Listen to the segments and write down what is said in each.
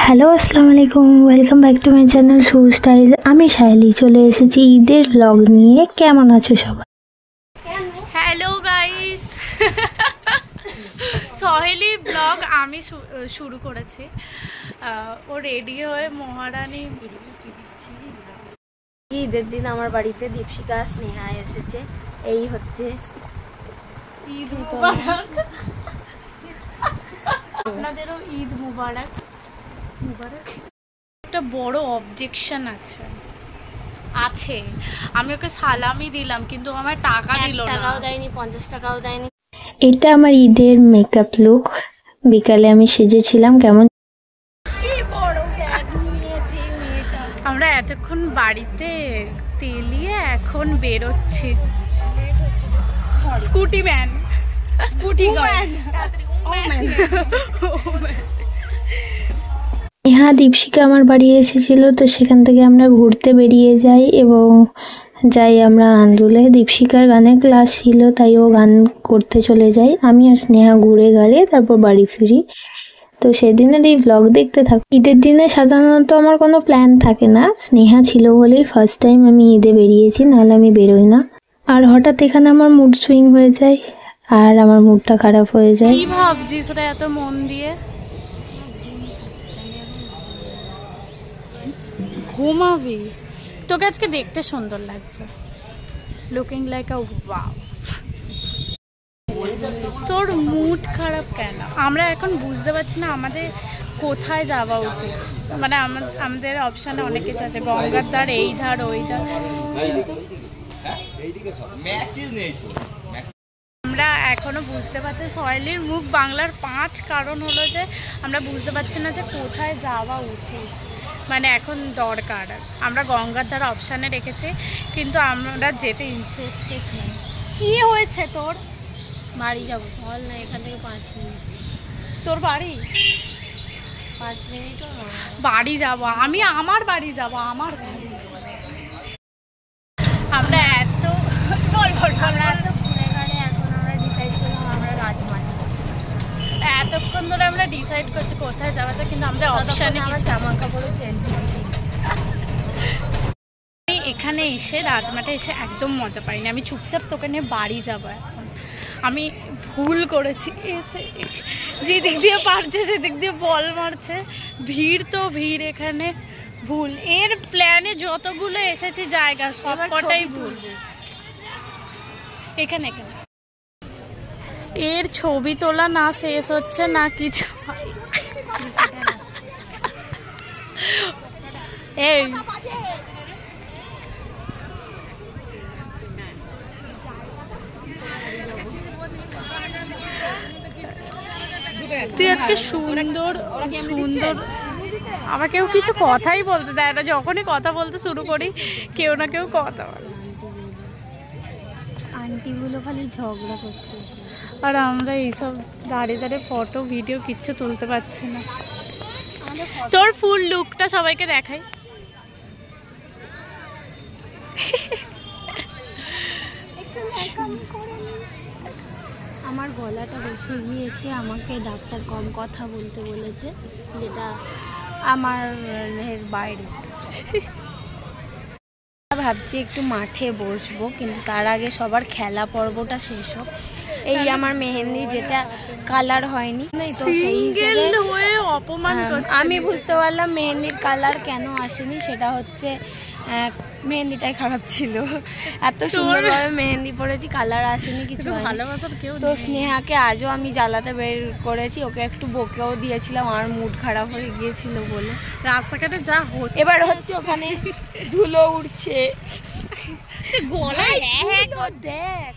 Hello আসসালামু আলাইকুম, welcome back to my channel shoe style. আমি শাইলি চলে এসেছি ঈদের ব্লগ নিয়ে। কেমন আছো সবাই? হ্যালো গাইস, সহেলি ব্লগ আমি শুরু করেছি। ও রেডি হয়ে মহারানী ঈদের দিন আমার বাড়িতে দীপশিকা স্নেহা এসেছে। এই হচ্ছে ঈদ মুবারক। আপনাদেরও ঈদ মুবারক। একটা বড় অবজেকশন আছে। আমি ওকে সালামি দিলাম কিন্তু আমার টাকা দিল না, টাকাও দেয়নি, 50 টাকাও দেয়নি। এটা আমার ঈদের মেকআপ লুক। বিকালে আমি সেজেছিলাম কেমন। আমরা এতক্ষণ বাড়িতে তেলিয়ে এখন বেরোচ্ছি। Scooty man, scooty man. Neha Dipshikha আমার বাড়ি এসেছিল, তো সেখান থেকে আমরা ঘুরতে বেরিয়ে যাই এবং যাই আমরা আন্দুলে। দীপশিকার গানের ক্লাস ছিল, তাই ও গান করতে চলে যায়। আমি আর স্নেহা ঘুরে ঘাড়ে তারপর বাড়ি ফিরি। তো সেদিনের এই ব্লগ দেখতে থাকো। ঈদের দিনে সাধারণত আমার কোনো প্ল্যান থাকে না, স্নেহা ছিল বলেই ফার্স্ট টাইম আমি ঈদে বেরিয়েছি, নাহলে আমি বেরোই না। আর হঠাৎ এখানে আমার মুড সুইং হয়ে যায় আর আমার মুডটা খারাপ হয়ে যায়। কি ভাবছিস রে এত মন দিয়ে? ঘুমাবি? তোকে আজকে দেখতে সুন্দর লাগছে, লুকিং লাইক আ ওয়াও। তোর মুড খারাপ কেন? আমরা এখন বুঝতে পারছি না আমাদের কোথায় যাওয়া উচিত। মানে আমাদের অপশানে অনেক কিছু আছে, গঙ্গার ধার, এই ধার, ওই ধার। আমরা এখনো বুঝতে পারছি, সহেলির মুখ বাংলার 5 কারণ হলো যে আমরা বুঝতে পারছি না যে কোথায় যাওয়া উচিত। মানে এখন দরকার, আমরা গঙ্গার ধার অপশানে রেখেছি কিন্তু আমরা যেতে ইন্টারেস্টেড নেই। কি হয়েছে তোর? বাড়ি যাবো, চল না, এখান থেকে 5 মিনিট। তোর বাড়ি 5 মিনিটও বাড়ি যাব আমি, আমার বাড়ি যাব, আমার বাড়ি। আমরা এত ঘুরে ঘাড়ে এখন আমরা ডিসাইড করলাম আমরা রাজমাটি। এতক্ষণ ধরে আমরা ডিসাইড করছি কোথায় যাওয়া যায়, কিন্তু আমাদের অপশানে আমার জামা কাপড়ও চেঞ্জ করে দিয়েছি। আমি এখানে এসে রাজমাটে এসে একদম মজা পাইনি। আমি চুপচাপ তোকে নিয়ে বাড়ি যাবো। এখন আমি ভুল করেছি, এসে যেদিক দিয়ে পারছে সেদিক দিয়ে বল মারছে। ভিড় তো ভিড়, এখানে ভুল। এর প্ল্যানে যতগুলো এসেছি জায়গা সব কটাই ভুল। এখানে এর ছবি তোলা না শেষ হচ্ছে না কিছু। এই তুই আজকে সুন্দর সুন্দর, আমার কেউ কিছু কথাই বলতে দেয় না। যখনই কথা বলতে শুরু করি কেউ না কেউ কথা বলে। আন্টিগুলো খালি ঝগড়া করছে, আর আমরা এইসব দাঁড়িয়ে দাঁড়িয়ে ফটো ভিডিও কিচ্ছু তুলতে পারছি না। তোর ফুল লুকটা সবাইকে দেখাই। আমার গলাটা বসে গিয়েছে, আমাকে ডাক্তার কম কথা বলতে বলেছে, যেটা আমার বাইরে। ভাবছি একটু মাঠে বসবো, কিন্তু তার আগে সবার খেলা পর্বটা শেষ হোক। এই আমার মেহেন্দি যেটা কালার হয়নি, তো সেই হিসেবে আমি বুঝতে পারলাম মেহেন্দির কালার কেন আসেনি। সেটা হচ্ছে মেহেন্দিটাই খারাপ ছিল। এত সুন্দরভাবে মেহেন্দি পড়েছি, কালার আসেনি, কিছু তো স্নেহাকে আজও আমি জ্বালাতে বের করেছি, ওকে একটু বকেও দিয়েছিলাম, আমার মুড খারাপ হয়ে গিয়েছিল বলে। রাস্তাঘাটে যা হচ্ছে এবার হচ্ছে ওখানে ধুলো উঠছে, দেখ।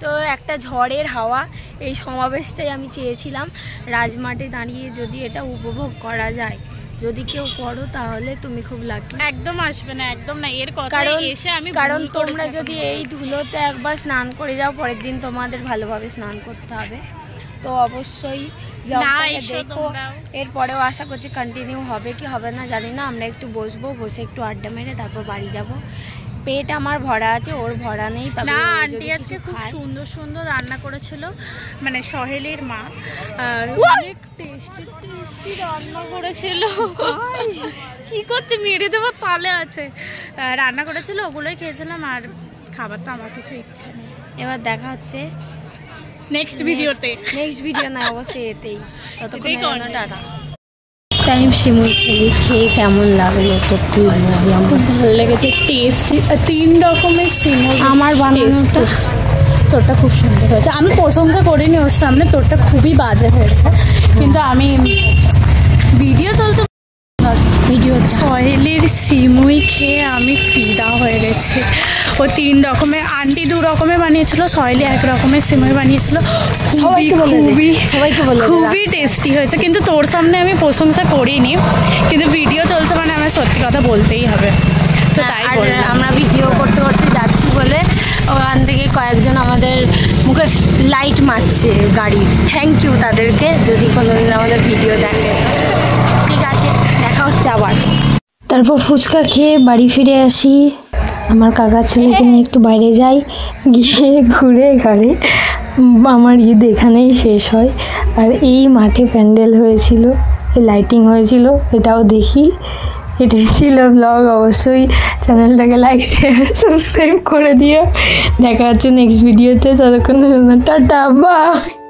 তো একটা ঝড়ের হাওয়া, এই সমাবেশটাই আমি চেয়েছিলাম। রাজমাটে দাঁড়িয়ে যদি এটা উপভোগ করা যায়, যদি কেউ করো তাহলে তুমি খুব লাকি। একদম আসবে না, একদম না। এর কথা এসে আমি, কারণ তোমরা যদি এই ধুলোতে একবার স্নান করে যাও, পরের দিন তোমাদের ভালোভাবে স্নান করতে হবে। তো অবশ্যই দেখো, এরপরেও আশা করছি কন্টিনিউ হবে কি হবে না জানি না। আমরা একটু বসবো, বসে একটু আড্ডা মেরে তারপর বাড়ি যাব। পেট আমার ভরা আছে, ওর ভরা নেই। তবে না, আন্টি আজকে খুব সুন্দর সুন্দর রান্না করেছিল, মানে সহেলির মা অনেক টেস্টি টেস্টি রান্না করেছিল। কি করছে, মেরে দেবো তালে আছে। রান্না করেছিল, ওগুলোই খেয়েছিলাম। আর খাবার তো আমার কিছু ইচ্ছে নেই। এবার দেখা হচ্ছে নেক্সট ভিডিওতে। নেক্সট ভিডিও না, অবশ্যই এতেই। ততক্ষণ টাটা। টাইম শিমুল খেয়ে কেমন লাগলো তো তুই? খুব ভালো লেগেছে, টেস্টি। 3 রকমের শিমুল আমার বানানোটা, তোরটা খুব সুন্দর হয়েছে। আমি প্রশংসা করিনি ওর সামনে, তোরটা খুবই বাজে হয়েছে। কিন্তু আমি ভিডিও চলতে ভিডিও সহেলির সিমুই খেয়ে আমি ফিদা হয়ে গেছি। ও 3 রকমের, আন্টি 2 রকমের বানিয়েছিল, সহেলি 1 রকমের সিমুই বানিয়েছিল। খুবই টেস্টি হয়েছে। কিন্তু তোর সামনে আমি প্রশংসা করিনি, কিন্তু ভিডিও চলছে মানে আমার সত্যি কথা বলতেই হবে। তো তাই আমরা ভিডিও করতে করতে যাচ্ছি বলে ওখান থেকে কয়েকজন আমাদের মুখে লাইট মারছে গাড়ির। থ্যাংক ইউ তাদেরকে, যদি কোনোদিন আমাদের ভিডিও দেখে। ঠিক আছে, দেখা হচ্ছে আবার। তারপর ফুচকা খেয়ে বাড়ি ফিরে আসি। আমার কাকা ছেলেকে নিয়ে একটু বাইরে যাই, গিয়ে ঘুরে ঘাড়ে আমার ঈদ এখানেই শেষ হয়। আর এই মাঠে প্যান্ডেল হয়েছিল, লাইটিং হয়েছিল, এটাও দেখি। এটাই ছিল ব্লগ। অবশ্যই চ্যানেলটাকে লাইক শেয়ার সাবস্ক্রাইব করে দিও। দেখা হচ্ছে নেক্সট ভিডিওতে। ততক্ষণ টাটা, বাই।